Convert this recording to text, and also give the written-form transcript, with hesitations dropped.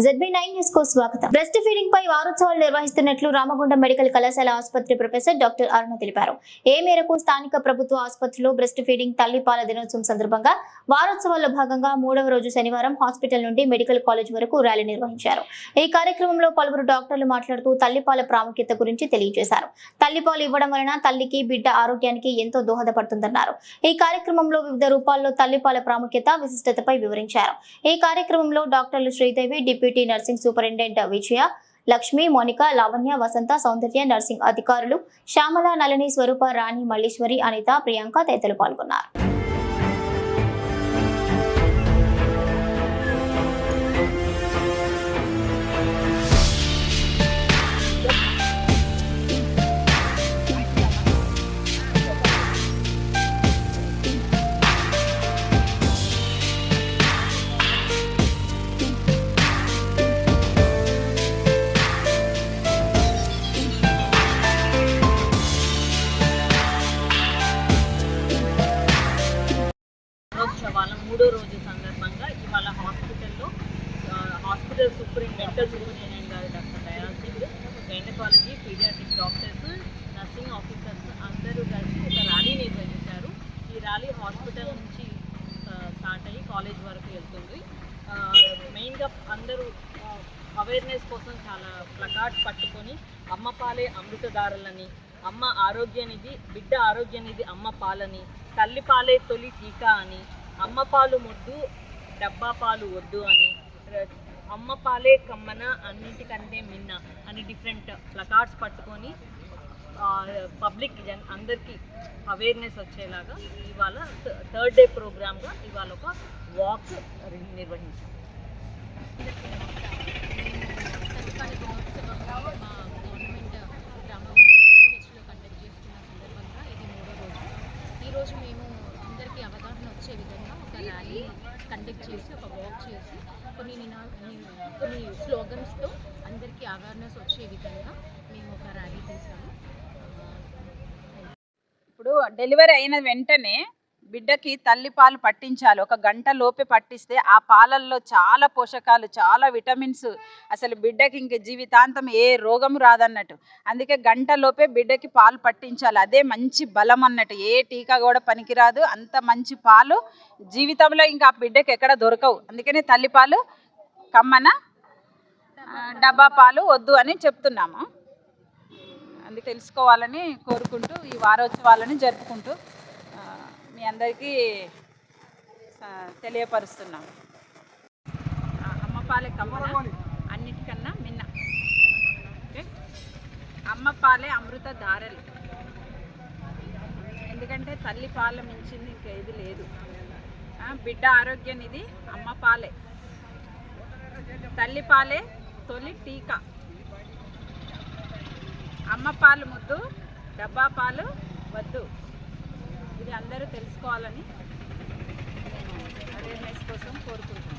ZB9 news కు స్వాగతం. Breast feeding పై వారోత్సవాలు నిర్వహిస్తున్నట్లు రామగుండం మెడికల్ కళాశాల ఆసుపత్రి ప్రొఫెసర్ డాక్టర్ అరుణ తెలిపారు. ఈ మేరకు స్థానిక ప్రభుత్వ ఆసుపత్రిలో బ్రెస్ట్ ఫీడింగ్ తల్లిపాల దినోత్సవం సందర్భంగా వారోత్సవాల్లో భాగంగా 3వ రోజు శనివారం హాస్పిటల్ నుండి మెడికల్ కాలేజ్ వరకు ర్యాలీ నిర్వహించారు. ఈ కార్యక్రమంలో పలువురు డాక్టర్లు మాట్లాడుతూ తల్లిపాల ప్రాముఖ్యత గురించి తెలియజేశారు. తల్లిపాలు ఇవ్వడం వలన తల్లికి బిడ్డ ఆరోగ్యానికి ఎంతో దోహదపడుతుందన్నారు. ఈ కార్యక్రమంలో వివిధ రూపాల్లో తల్లిపాల ప్రాముఖ్యత విశిష్టతపై వివరించారు. ఈ కార్యక్రమంలో డాక్టర్లు శ్రీదేవి, డిప్యూటీ నర్సింగ్ సూపరింటెండెంట్ విజయ, లక్ష్మి, మోనిక, లావణ్య, వసంత, సౌందర్య, నర్సింగ్ అధికారులు శ్యామల, నళిని, స్వరూప, రాణి, మల్లీశ్వరి, అనిత, ప్రియాంక తదితరులు పాల్గొన్నారు. మూడో రోజు సందర్భంగా ఇవాళ హాస్పిటల్ సూపరింటెండెంట్ గారు doctor Dayal Singh, gynaecology, paediatric doctors, nursing officers అందరూ కలిసి ఒక ర్యాలీ నిర్వహించారు. ఈ ర్యాలీ హాస్పిటల్ నుంచి స్టార్ట్ అయ్యి కాలేజ్ వరకు వెళ్తుంది. మెయిన్గా అందరూ అవేర్నెస్ కోసం చాలా ప్లకార్డ్స్ పట్టుకొని అమ్మ పాలే అమృతధారలని, అమ్మ ఆరోగ్యనిధి, బిడ్డ ఆరోగ్యనిధి అమ్మ పాలని, తల్లి పాలే తొలి టీకా అని, అమ్మ పాలు ముద్దు డబ్బా పాలు వద్దు అని, అమ్మ పాలే కమ్మన అన్నింటికంటే మిన్న అని డిఫరెంట్ ప్లకార్డ్స్ పట్టుకొని పబ్లిక్ అందరికీ అవేర్నెస్ వచ్చేలాగా ఇవాళ థర్డ్ డే ప్రోగ్రామ్గా ఇవాళ ఒక వాక్ నిర్వహించాం. ఈరోజు మేము అందరికీ అవగాహన వచ్చే విధంగా ఒక ర్యాలీ కండక్ట్ చేసి ఒక వాక్ చేసి కొన్ని స్లోగన్స్తో అందరికీ అవేర్నెస్ వచ్చే విధంగా మేము ఒక ర్యాలీ తీసాము. ఇప్పుడు డెలివరీ అయిన వెంటనే బిడ్డకి తల్లి పాలు పట్టించాలి. ఒక గంట లోపే పట్టిస్తే ఆ పాలల్లో చాలా పోషకాలు, చాలా విటమిన్స్, అసలు బిడ్డకి ఇంక జీవితాంతం ఏ రోగం రాదన్నట్టు. అందుకే గంట లోపే బిడ్డకి పాలు పట్టించాలి. అదే మంచి బలం అన్నట్టు. ఏ టీకా కూడా పనికిరాదు. అంత మంచి పాలు జీవితంలో ఇంకా ఆ బిడ్డకి ఎక్కడ దొరకవు. అందుకనే తల్లిపాలు కమ్మన డబ్బా పాలు వద్దు అని చెప్తున్నాము. అందుకే తెలుసుకోవాలని కోరుకుంటూ ఈ వారోత్సవాలను జరుపుకుంటూ మీ అందరికీ తెలియపరుస్తున్నాం. అమ్మ పాలే కమ్మన అన్నిటికన్నా మిన్న. ఓకే, అమ్మ పాలే అమృత ధారలు. ఎందుకంటే తల్లి పాల మించింది ఇంకేది లేదు. బిడ్డ ఆరోగ్యనిధి అమ్మ పాలే, తల్లి పాలే తొలి టీకా, అమ్మ పాలు ముద్దు డబ్బా పాలు వద్దు. ఇది అందరూ తెలుసుకోవాలని నేను అవేర్నెస్ కోసం కోరుకుంటున్నాను.